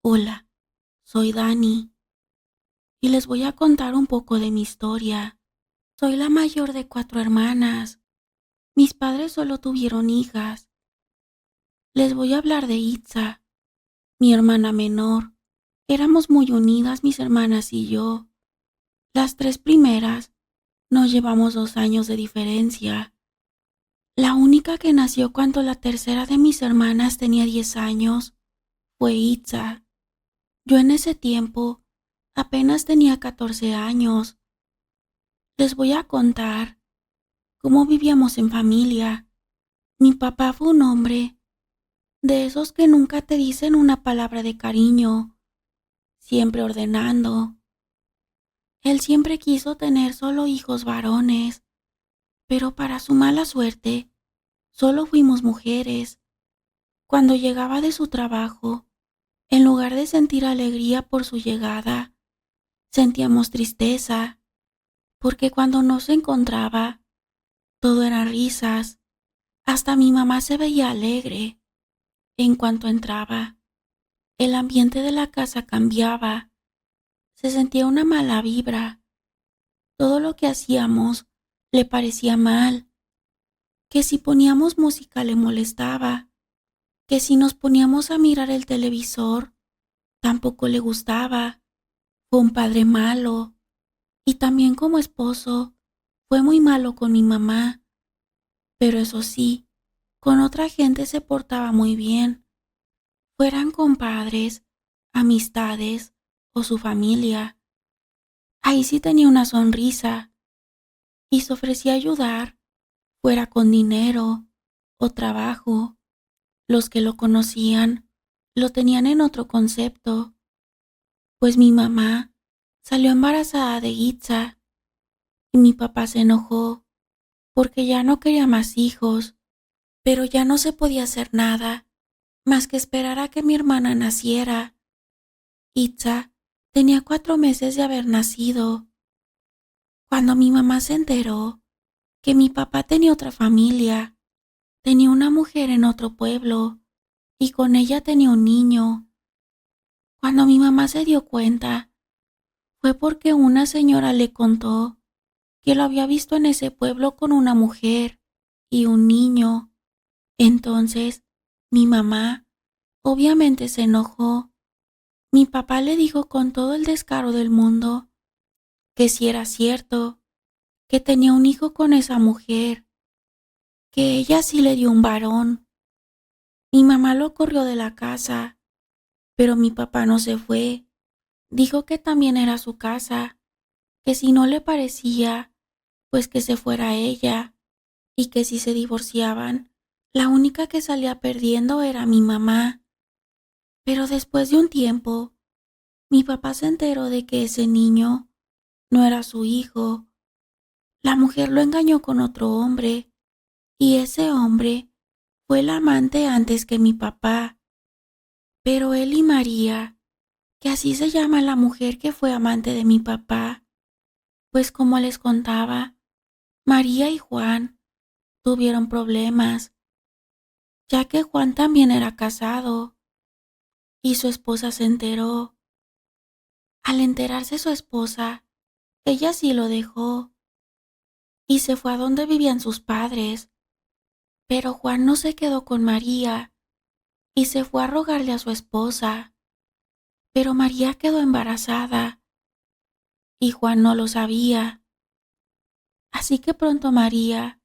Hola, soy Dani y les voy a contar un poco de mi historia. Soy la mayor de 4 hermanas. Mis padres solo tuvieron hijas. Les voy a hablar de Itza, mi hermana menor. Éramos muy unidas mis hermanas y yo. Las tres primeras nos llevamos 2 años de diferencia. La única que nació cuando la tercera de mis hermanas tenía 10 años fue Itza. Yo en ese tiempo apenas tenía 14 años. Les voy a contar cómo vivíamos en familia. Mi papá fue un hombre de esos que nunca te dicen una palabra de cariño, siempre ordenando. Él siempre quiso tener solo hijos varones, pero para su mala suerte, solo fuimos mujeres. Cuando llegaba de su trabajo, en lugar de sentir alegría por su llegada, sentíamos tristeza, porque cuando no se encontraba, todo eran risas. Hasta mi mamá se veía alegre. En cuanto entraba, el ambiente de la casa cambiaba. Se sentía una mala vibra. Todo lo que hacíamos le parecía mal. Que si poníamos música le molestaba. Que si nos poníamos a mirar el televisor, tampoco le gustaba. Fue un padre malo. Y también como esposo, fue muy malo con mi mamá. Pero eso sí, con otra gente se portaba muy bien. Fueran compadres, amistades o su familia. Ahí sí tenía una sonrisa y se ofrecía a ayudar, fuera con dinero o trabajo. Los que lo conocían lo tenían en otro concepto, pues mi mamá salió embarazada de Itza y mi papá se enojó porque ya no quería más hijos, pero ya no se podía hacer nada más que esperar a que mi hermana naciera. Itza tenía 4 meses de haber nacido. Cuando mi mamá se enteró que mi papá tenía otra familia, tenía una mujer en otro pueblo y con ella tenía un niño. Cuando mi mamá se dio cuenta, fue porque una señora le contó que lo había visto en ese pueblo con una mujer y un niño. Entonces, mi mamá obviamente se enojó. Mi papá le dijo con todo el descaro del mundo que si era cierto, que tenía un hijo con esa mujer, que ella sí le dio un varón. Mi mamá lo corrió de la casa, pero mi papá no se fue. Dijo que también era su casa, que si no le parecía, pues que se fuera ella, y que si se divorciaban, la única que salía perdiendo era mi mamá. Pero después de un tiempo, mi papá se enteró de que ese niño no era su hijo. La mujer lo engañó con otro hombre, y ese hombre fue el amante antes que mi papá. Pero él y María, que así se llama la mujer que fue amante de mi papá, pues como les contaba, María y Juan tuvieron problemas, ya que Juan también era casado y su esposa se enteró. Al enterarse su esposa, ella sí lo dejó y se fue a donde vivían sus padres, pero Juan no se quedó con María y se fue a rogarle a su esposa, pero María quedó embarazada y Juan no lo sabía. Así que pronto María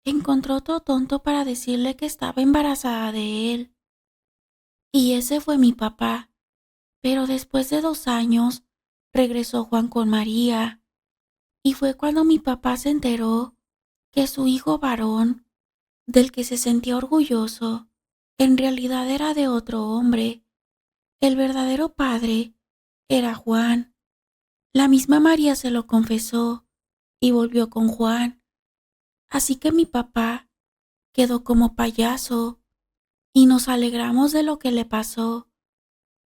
encontró otro tonto para decirle que estaba embarazada de él. Y ese fue mi papá. Pero después de 2 años regresó Juan con María. Y fue cuando mi papá se enteró que su hijo varón, del que se sentía orgulloso, en realidad era de otro hombre. El verdadero padre era Juan. La misma María se lo confesó y volvió con Juan. Así que mi papá quedó como payaso y nos alegramos de lo que le pasó.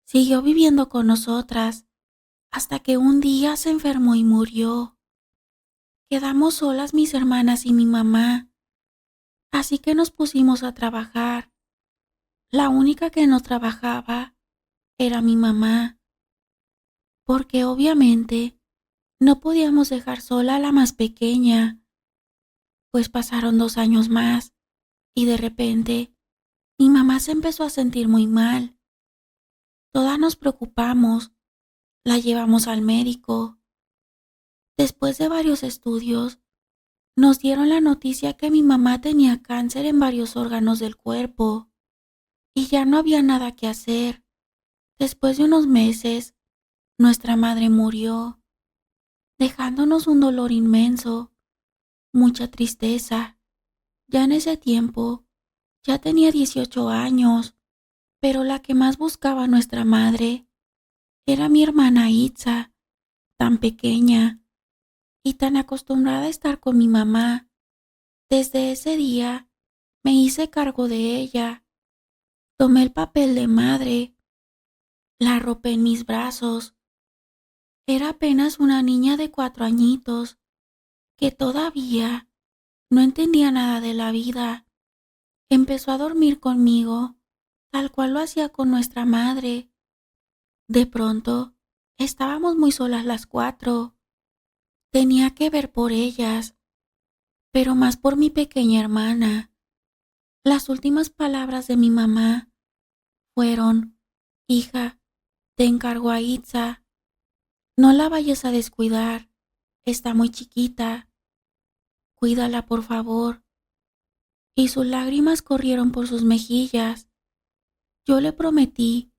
Siguió viviendo con nosotras hasta que un día se enfermó y murió. Quedamos solas mis hermanas y mi mamá, así que nos pusimos a trabajar. La única que no trabajaba era mi mamá, porque obviamente no podíamos dejar sola a la más pequeña, pues pasaron 2 años más y de repente mi mamá se empezó a sentir muy mal. Todas nos preocupamos, la llevamos al médico. Después de varios estudios, nos dieron la noticia que mi mamá tenía cáncer en varios órganos del cuerpo y ya no había nada que hacer. Después de unos meses, nuestra madre murió, dejándonos un dolor inmenso, mucha tristeza. Ya en ese tiempo, ya tenía 18 años, pero la que más buscaba a nuestra madre era mi hermana Itza, tan pequeña y tan acostumbrada a estar con mi mamá. Desde ese día me hice cargo de ella, tomé el papel de madre, la arropé en mis brazos. Era apenas una niña de 4 añitos que todavía no entendía nada de la vida. Empezó a dormir conmigo, tal cual lo hacía con nuestra madre. De pronto, estábamos muy solas las cuatro. Tenía que ver por ellas, pero más por mi pequeña hermana. Las últimas palabras de mi mamá fueron: hija, te encargo a Itza, no la vayas a descuidar, está muy chiquita, cuídala por favor. Y sus lágrimas corrieron por sus mejillas. Yo le prometí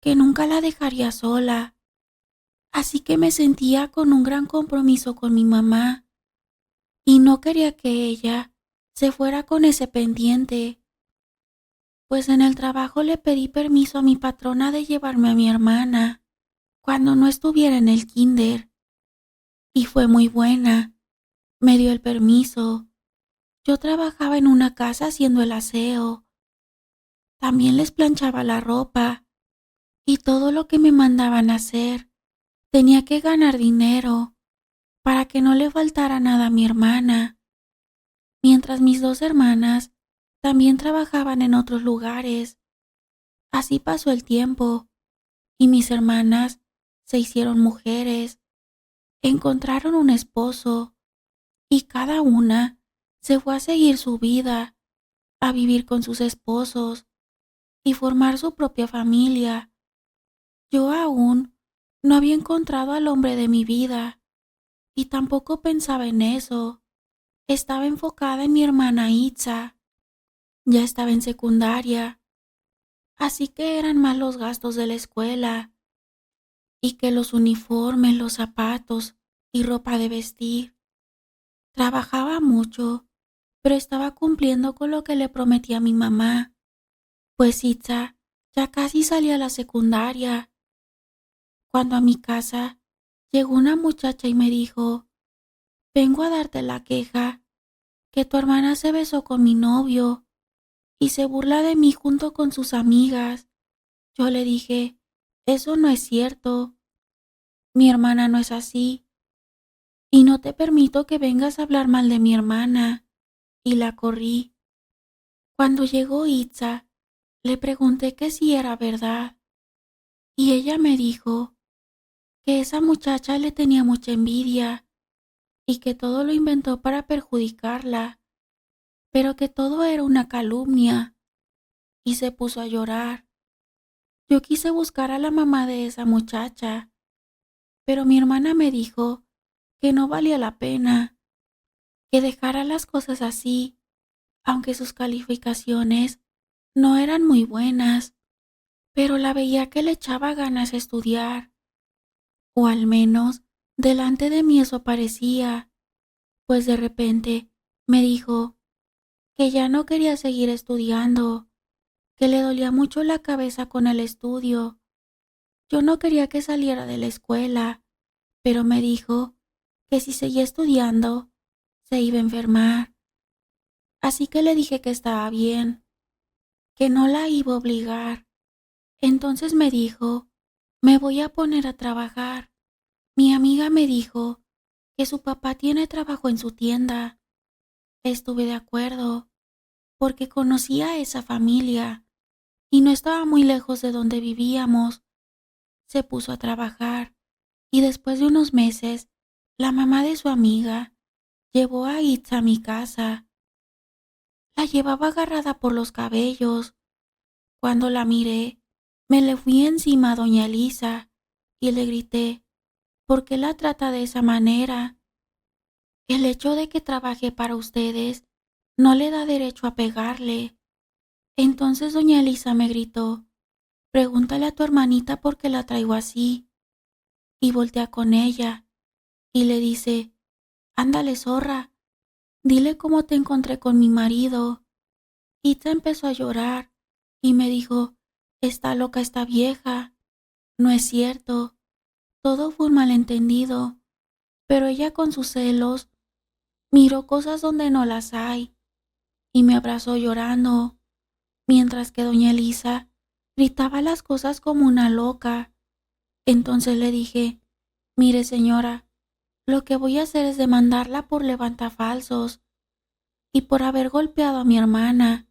que nunca la dejaría sola, así que me sentía con un gran compromiso con mi mamá y no quería que ella se fuera con ese pendiente, pues en el trabajo le pedí permiso a mi patrona de llevarme a mi hermana cuando no estuviera en el kinder, y fue muy buena, me dio el permiso. Yo trabajaba en una casa haciendo el aseo, también les planchaba la ropa y todo lo que me mandaban hacer. Tenía que ganar dinero para que no le faltara nada a mi hermana, mientras mis dos hermanas también trabajaban en otros lugares. Así pasó el tiempo y mis hermanas se hicieron mujeres, encontraron un esposo y cada una se fue a seguir su vida, a vivir con sus esposos y formar su propia familia. Yo aún no había encontrado al hombre de mi vida y tampoco pensaba en eso. Estaba enfocada en mi hermana Itza. Ya estaba en secundaria, así que eran más los gastos de la escuela y que los uniformes, los zapatos y ropa de vestir. Trabajaba mucho, pero estaba cumpliendo con lo que le prometí a mi mamá, pues Itza ya casi salía a la secundaria. Cuando a mi casa llegó una muchacha y me dijo: vengo a darte la queja, que tu hermana se besó con mi novio y se burla de mí junto con sus amigas. Yo le dije: eso no es cierto, mi hermana no es así, y no te permito que vengas a hablar mal de mi hermana, y la corrí. Cuando llegó Itza, le pregunté que si era verdad, y ella me dijo que esa muchacha le tenía mucha envidia y que todo lo inventó para perjudicarla, pero que todo era una calumnia, y se puso a llorar. Yo quise buscar a la mamá de esa muchacha, pero mi hermana me dijo que no valía la pena, que dejara las cosas así, aunque sus calificaciones no eran muy buenas, pero la veía que le echaba ganas de estudiar, o al menos delante de mí eso parecía, pues de repente me dijo que ya no quería seguir estudiando, que le dolía mucho la cabeza con el estudio. Yo no quería que saliera de la escuela, pero me dijo que si seguía estudiando se iba a enfermar. Así que le dije que estaba bien, que no la iba a obligar. Entonces me dijo: me voy a poner a trabajar. Mi amiga me dijo que su papá tiene trabajo en su tienda. Estuve de acuerdo, porque conocía a esa familia y no estaba muy lejos de donde vivíamos. se puso a trabajar y después de unos meses, la mamá de su amiga llevó a Itza a mi casa. La llevaba agarrada por los cabellos. Cuando la miré, me le fui encima a doña Elisa y le grité: ¿por qué la trata de esa manera? El hecho de que trabaje para ustedes no le da derecho a pegarle. Entonces doña Elisa me gritó: pregúntale a tu hermanita por qué la traigo así. Y voltea con ella y le dice: ándale, zorra, dile cómo te encontré con mi marido. Itza empezó a llorar y me dijo: está loca esta vieja. No es cierto, todo fue un malentendido, pero ella con sus celos miró cosas donde no las hay y me abrazó llorando, mientras que doña Elisa gritaba las cosas como una loca. Entonces le dije: mire señora, lo que voy a hacer es demandarla por levantafalsos y por haber golpeado a mi hermana.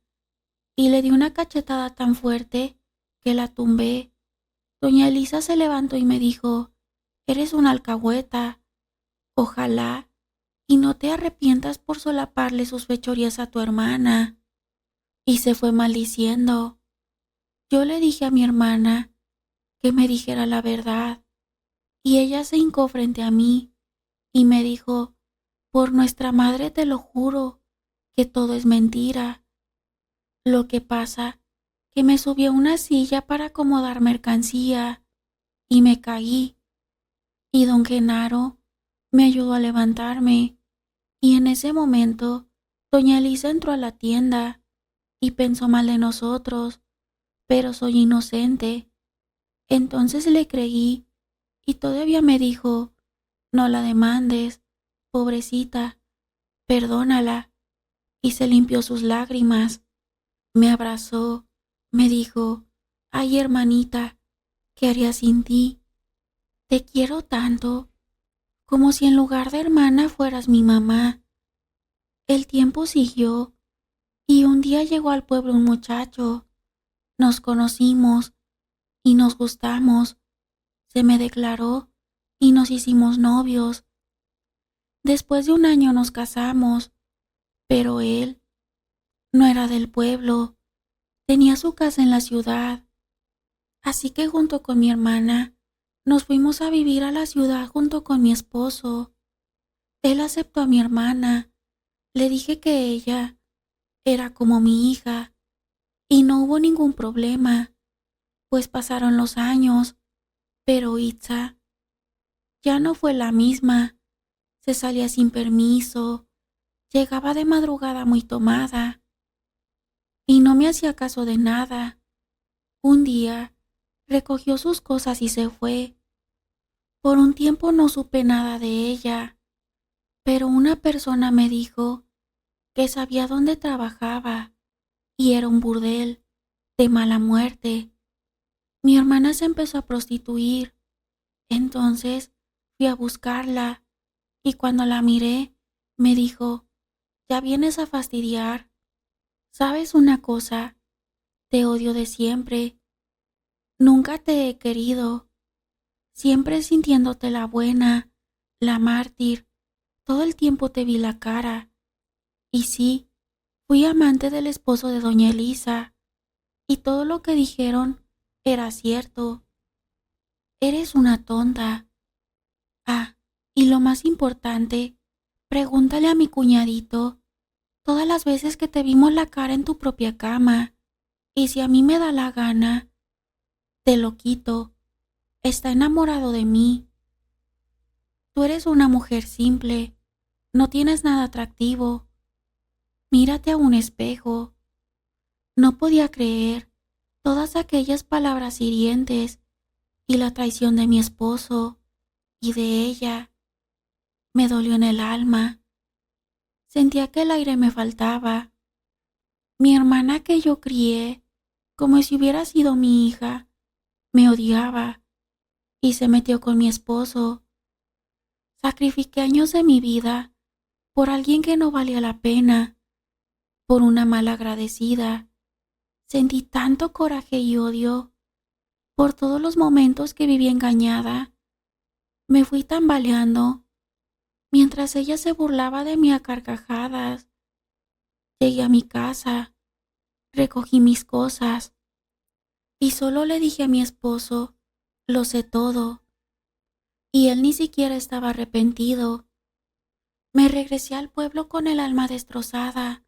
Y le di una cachetada tan fuerte que la tumbé. Doña Elisa se levantó y me dijo: eres una alcahueta, ojalá y no te arrepientas por solaparle sus fechorías a tu hermana. Y se fue maldiciendo. Yo le dije a mi hermana que me dijera la verdad, y ella se hincó frente a mí y me dijo: por nuestra madre te lo juro que todo es mentira. Lo que pasa que me subí a una silla para acomodar mercancía y me caí, y don Genaro me ayudó a levantarme, y en ese momento doña Elisa entró a la tienda y pensó mal de nosotros, pero soy inocente. Entonces le creí y todavía me dijo: no la demandes, pobrecita, perdónala. Y se limpió sus lágrimas, me abrazó, me dijo: ay hermanita, ¿qué haría sin ti? Te quiero tanto, como si en lugar de hermana fueras mi mamá. El tiempo siguió y un día llegó al pueblo un muchacho. Nos conocimos y nos gustamos. Se me declaró y nos hicimos novios. Después de un año nos casamos, pero él no era del pueblo, tenía su casa en la ciudad. Así que junto con mi hermana nos fuimos a vivir a la ciudad junto con mi esposo. Él aceptó a mi hermana. Le dije que ella era como mi hija y no hubo ningún problema, pues pasaron los años, pero Itza ya no fue la misma. Se salía sin permiso, llegaba de madrugada muy tomada y no me hacía caso de nada. Un día recogió sus cosas y se fue. Por un tiempo no supe nada de ella, pero una persona me dijo que sabía dónde trabajaba y era un burdel de mala muerte. Mi hermana se empezó a prostituir, entonces fui a buscarla y cuando la miré me dijo: ya vienes a fastidiar. ¿Sabes una cosa? Te odio de siempre. Nunca te he querido. Siempre sintiéndote la buena, la mártir. Todo el tiempo te vi la cara. Y sí, fui amante del esposo de doña Elisa. Y todo lo que dijeron era cierto. Eres una tonta. Ah, y lo más importante, pregúntale a mi cuñadito todas las veces que te vimos la cara en tu propia cama. Y si a mí me da la gana, te lo quito. Está enamorado de mí. Tú eres una mujer simple. No tienes nada atractivo. Mírate a un espejo. No podía creer todas aquellas palabras hirientes y la traición de mi esposo y de ella. Me dolió en el alma. Sentía que el aire me faltaba. Mi hermana que yo crié como si hubiera sido mi hija, me odiaba y se metió con mi esposo. Sacrifiqué años de mi vida por alguien que no valía la pena, por una malagradecida. Sentí tanto coraje y odio. Por todos los momentos que viví engañada, me fui tambaleando mientras ella se burlaba de mí a carcajadas. Llegué a mi casa, recogí mis cosas y solo le dije a mi esposo, lo sé todo, y él ni siquiera estaba arrepentido. Me regresé al pueblo con el alma destrozada.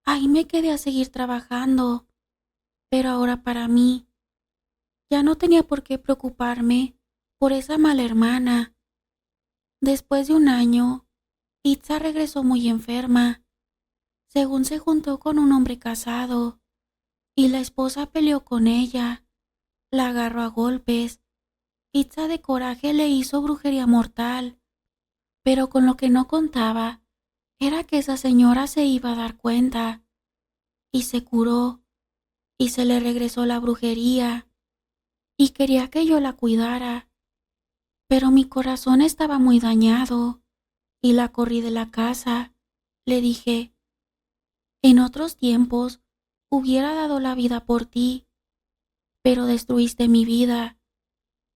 Ahí me quedé a seguir trabajando, pero ahora para mí ya no tenía por qué preocuparme por esa mala hermana. Después de un año, Itza regresó muy enferma. Según se juntó con un hombre casado, y la esposa peleó con ella, la agarró a golpes. Itza de coraje le hizo brujería mortal, pero con lo que no contaba era que esa señora se iba a dar cuenta, y se curó, y se le regresó la brujería, y quería que yo la cuidara, pero mi corazón estaba muy dañado, y la corrí de la casa. Le dije, en otros tiempos hubiera dado la vida por ti, pero destruiste mi vida,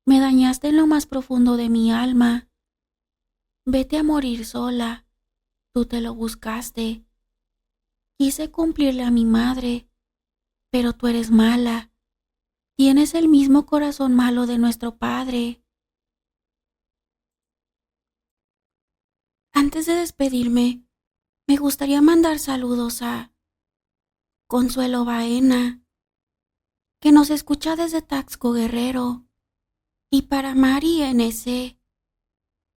me dañaste en lo más profundo de mi alma. Vete a morir sola, tú te lo buscaste. Quise cumplirle a mi madre, pero tú eres mala. Tienes el mismo corazón malo de nuestro padre. Antes de despedirme, me gustaría mandar saludos a Consuelo Baena, que nos escucha desde Taxco Guerrero, y para Mari NC,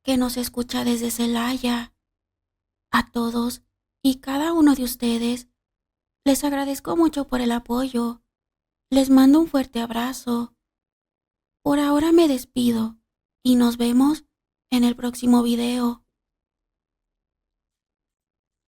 que nos escucha desde Celaya. A todos y cada uno de ustedes, les agradezco mucho por el apoyo. Les mando un fuerte abrazo. Por ahora me despido y nos vemos en el próximo video.